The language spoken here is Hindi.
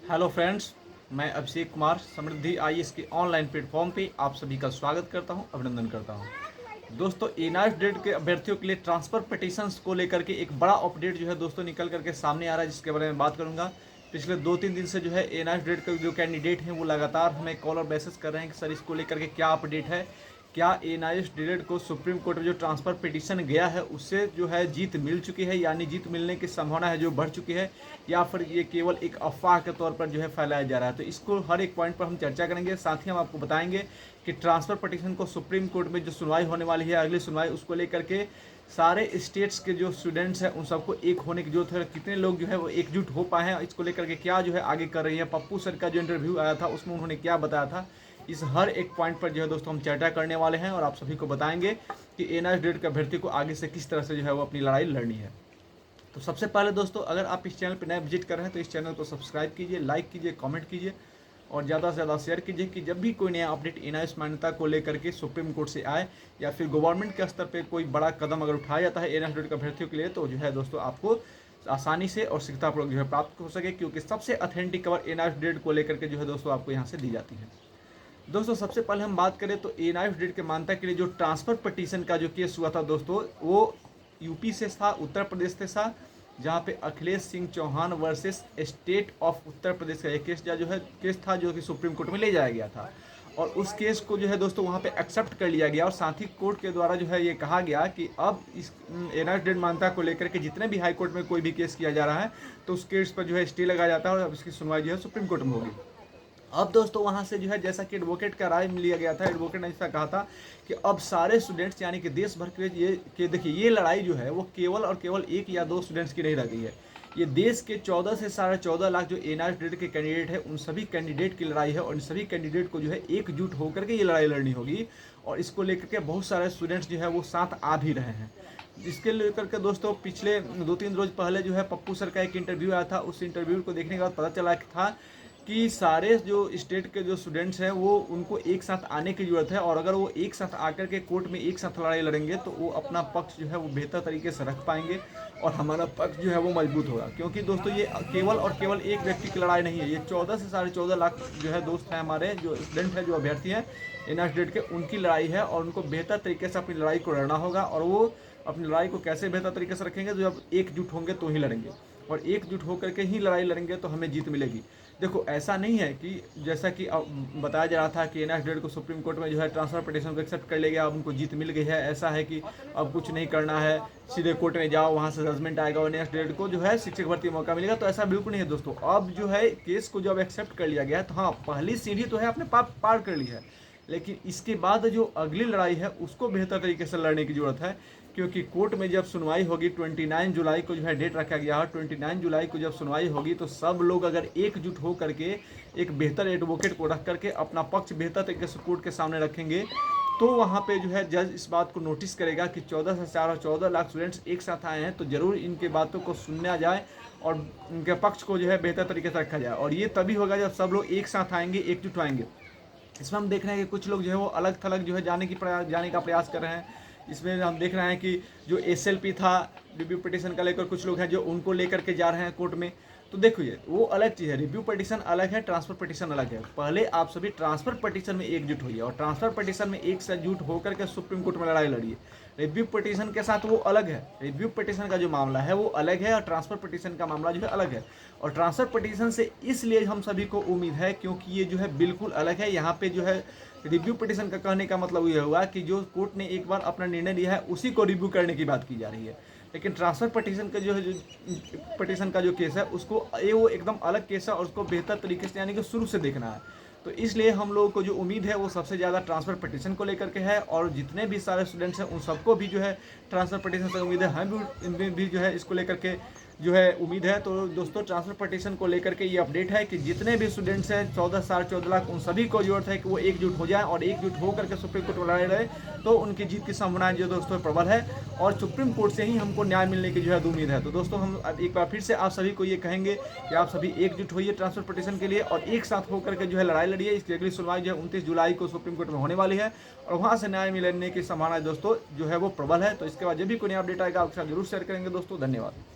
हेलो फ्रेंड्स, मैं अभिषेक कुमार समृद्धि आईएएस के ऑनलाइन प्लेटफॉर्म पे आप सभी का स्वागत करता हूं, अभिनंदन करता हूं। दोस्तों, एनआईएस डेट के अभ्यर्थियों के लिए ट्रांसफ़र पिटीशंस को लेकर के एक बड़ा अपडेट जो है दोस्तों निकल करके सामने आ रहा है, जिसके बारे में बात करूंगा। पिछले 2-3 दिन से जो है एनआईएस डेट के जो कैंडिडेट हैं वो लगातार हमें कॉल और मैसेज कर रहे हैं कि सर इसको लेकर के क्या अपडेट है, क्या एनआईएस डेट को सुप्रीम कोर्ट में जो ट्रांसफ़र पिटीशन गया है उससे जो है जीत मिल चुकी है, यानी जीत मिलने की संभावना है जो बढ़ चुकी है, या फिर ये केवल एक अफवाह के तौर पर जो है फैलाया जा रहा है। तो इसको हर एक पॉइंट पर हम चर्चा करेंगे। साथ ही हम आपको बताएंगे कि ट्रांसफ़र पिटीशन को सुप्रीम कोर्ट में जो सुनवाई होने वाली है, अगली सुनवाई, उसको लेकर के सारे स्टेट्स के जो स्टूडेंट्स हैं उन सबको एक होने की जरूरत है। कितने लोग जो है वो एकजुट हो पाए हैं, इसको लेकर के क्या जो है आगे कर रही है। पप्पू सर का जो इंटरव्यू आया था उसमें उन्होंने क्या बताया था, इस हर एक पॉइंट पर जो है दोस्तों हम चर्चा करने वाले हैं और आप सभी को बताएंगे कि एनआईएस डेट के अभ्यर्थी को आगे से किस तरह से जो है वो अपनी लड़ाई लड़नी है। तो सबसे पहले दोस्तों, अगर आप इस चैनल पर नए विजिट कर रहे हैं तो इस चैनल को सब्सक्राइब कीजिए, लाइक कीजिए, कमेंट कीजिए और ज़्यादा से ज़्यादा शेयर कीजिए कि जब भी कोई नया अपडेट एनआईएस मान्यता को लेकर के सुप्रीम कोर्ट से आए या फिर गवर्नमेंट के स्तर पर कोई बड़ा कदम अगर उठाया जाता है एनआईएस डेट के अभ्यर्थियों के लिए, तो जो है दोस्तों आपको आसानी से और शीघ्रतापूर्वक जो है प्राप्त हो सके, क्योंकि सबसे ऑथेंटिक खबर एनआईएस डेट को लेकर के जो है दोस्तों आपको यहाँ से दी जाती है। दोस्तों, सबसे पहले हम बात करें तो एनआईएस डेट के मान्यता के लिए जो ट्रांसफर पिटीशन का जो केस हुआ था दोस्तों, वो यूपी से था, उत्तर प्रदेश से था, जहाँ पे Akhilesh Singh Chauhan versus state of Uttar Pradesh का एक केस था जो कि सुप्रीम कोर्ट में ले जाया गया था। और उस केस को जो है दोस्तों वहाँ पे एक्सेप्ट कर लिया गया और साथ ही कोर्ट के द्वारा जो है ये कहा गया कि अब इस एनआईएस डेट मान्यता को लेकर के जितने भी हाई कोर्ट में कोई भी केस किया जा रहा है तो उस केस पर जो है स्टे लगाया जाता है और अब इसकी सुनवाई जो है सुप्रीम कोर्ट में होगी। अब दोस्तों वहाँ से जो है जैसा कि एडवोकेट का राय लिया गया था, एडवोकेट ने ऐसा कहा था कि अब सारे स्टूडेंट्स यानी कि देश भर के ये कि देखिए ये लड़ाई जो है वो केवल और केवल एक या दो स्टूडेंट्स की नहीं रह गई है। ये देश के 14 से 14.5 लाख जो एनआईएस डेट के कैंडिडेट है उन सभी कैंडिडेट की लड़ाई है और इन सभी कैंडिडेट को जो है एकजुट होकर के ये लड़ाई लड़नी होगी। और इसको लेकर के बहुत सारे स्टूडेंट्स जो है वो साथ आ भी रहे हैं। इसके लेकर के दोस्तों पिछले 2-3 रोज पहले जो है पप्पू सर का एक इंटरव्यू आया था। उस इंटरव्यू को देखने के बाद पता चला था कि सारे जो स्टेट के जो स्टूडेंट्स हैं वो उनको एक साथ आने की ज़रूरत है और अगर वो एक साथ आकर के कोर्ट में एक साथ लड़ाई लड़ेंगे तो वो अपना पक्ष जो है वो बेहतर तरीके से रख पाएंगे और हमारा पक्ष जो है वो मजबूत होगा। क्योंकि दोस्तों ये केवल और केवल एक व्यक्ति की लड़ाई नहीं है, ये 14 से 14.5 लाख जो है दोस्त हैं हमारे, जो स्टूडेंट हैं, जो अभ्यर्थी हैं एनआईएस डेट के, उनकी लड़ाई है और उनको बेहतर तरीके से अपनी लड़ाई को लड़ना होगा। और वो अपनी लड़ाई को कैसे बेहतर तरीके से रखेंगे, जो जब एकजुट होंगे तो ही लड़ेंगे और एकजुट होकर के ही लड़ाई लड़ेंगे तो हमें जीत मिलेगी। देखो ऐसा नहीं है कि जैसा कि बताया जा रहा था कि एनआईएस डेट को सुप्रीम कोर्ट में जो है ट्रांसफर पिटीशन को एक्सेप्ट कर ले गया, अब उनको जीत मिल गई है। ऐसा है कि अब कुछ नहीं करना है, सीधे कोर्ट में जाओ, वहाँ से जजमेंट आएगा और एनआईएस डेट को जो है शिक्षक भर्ती मौका मिलेगा। तो ऐसा बिल्कुल नहीं है दोस्तों। अब जो है केस को जब एक्सेप्ट कर लिया गया है तो हाँ, पहली सीढ़ी तो है आपने पार कर ली है, लेकिन इसके बाद जो अगली लड़ाई है उसको बेहतर तरीके से लड़ने की जरूरत है। क्योंकि कोर्ट में जब सुनवाई होगी 29 जुलाई को जो है डेट रखा गया है, 29 जुलाई को जब सुनवाई होगी तो सब लोग अगर एकजुट हो करके एक बेहतर एडवोकेट को रख करके अपना पक्ष बेहतर तरीके से कोर्ट के सामने रखेंगे तो वहाँ पे जो है जज इस बात को नोटिस करेगा कि 14 से 14 लाख स्टूडेंट्स एक साथ आए हैं तो ज़रूर इनके बातों को सुनना जाए और उनके पक्ष को जो है बेहतर तरीके से रखा जाए। और ये तभी होगा जब सब लोग एक साथ आएंगे, एकजुट आएंगे। इसमें हम देख रहे हैं कि कुछ लोग जो है वो अलग थलग जो है जाने का प्रयास कर रहे हैं। इसमें हम देख रहे हैं कि जो एसएलपी था रिव्यू पिटीशन का लेकर, कुछ लोग हैं जो उनको लेकर के जा रहे हैं कोर्ट में। तो देखो ये वो अलग चीज़ है, रिव्यू पिटीशन अलग है, ट्रांसफर पिटीशन अलग है। पहले आप सभी ट्रांसफर पिटीशन में एकजुट होइए और ट्रांसफर पिटीशन में एक से जुट होकर के सुप्रीम कोर्ट में लड़ाई लड़िए। रिव्यू पिटीशन के साथ वो अलग है, रिव्यू पिटीशन का जो मामला है वो अलग है और ट्रांसफर पिटीशन का मामला जो है अलग है। और ट्रांसफर पिटीशन से इसलिए हम सभी को उम्मीद है क्योंकि ये जो है बिल्कुल अलग है। यहाँ पे जो है रिव्यू पिटीशन का कहने का मतलब ये हुआ कि जो कोर्ट ने एक बार अपना निर्णय लिया है उसी को रिव्यू करने की बात की जा रही है। लेकिन ट्रांसफर पिटीशन का जो है जो पिटीशन का जो केस है उसको ये वो एकदम अलग केस है और उसको बेहतर तरीके से यानी कि शुरू से देखना है। तो इसलिए हम लोगों को जो उम्मीद है वो सबसे ज़्यादा ट्रांसफर पिटीशन को लेकर के है और जितने भी सारे स्टूडेंट्स हैं उन सबको भी जो है ट्रांसफर पिटीशन से उम्मीद है। हम भी इनमें भी जो है इसको लेकर के जो है उम्मीद है। तो दोस्तों ट्रांसफर पिटीशन को लेकर के ये अपडेट है कि जितने भी स्टूडेंट्स हैं 14 से 14 लाख, उन सभी को जरूरत है कि वो एकजुट हो जाए और एकजुट होकर के सुप्रीम कोर्ट में लड़ाई लड़े तो उनकी जीत की संभावना जो दोस्तों प्रबल है और सुप्रीम कोर्ट से ही हमको न्याय मिलने की जो है उम्मीद है। तो दोस्तों हम एक बार फिर से आप सभी को ये कहेंगे कि आप सभी एकजुट होइए ट्रांसफर पिटीशन के लिए और एक साथ होकर के जो है लड़ाई लड़िए। इसकी अगली सुनवाई जो है 29 जुलाई को सुप्रीम कोर्ट में होने वाली है और वहाँ से न्याय मिलने की संभावना दोस्तों जो है वो प्रबल है। तो इसके बाद जब भी कोई अपडेट आएगा आपके साथ जरूर शेयर करेंगे दोस्तों। धन्यवाद।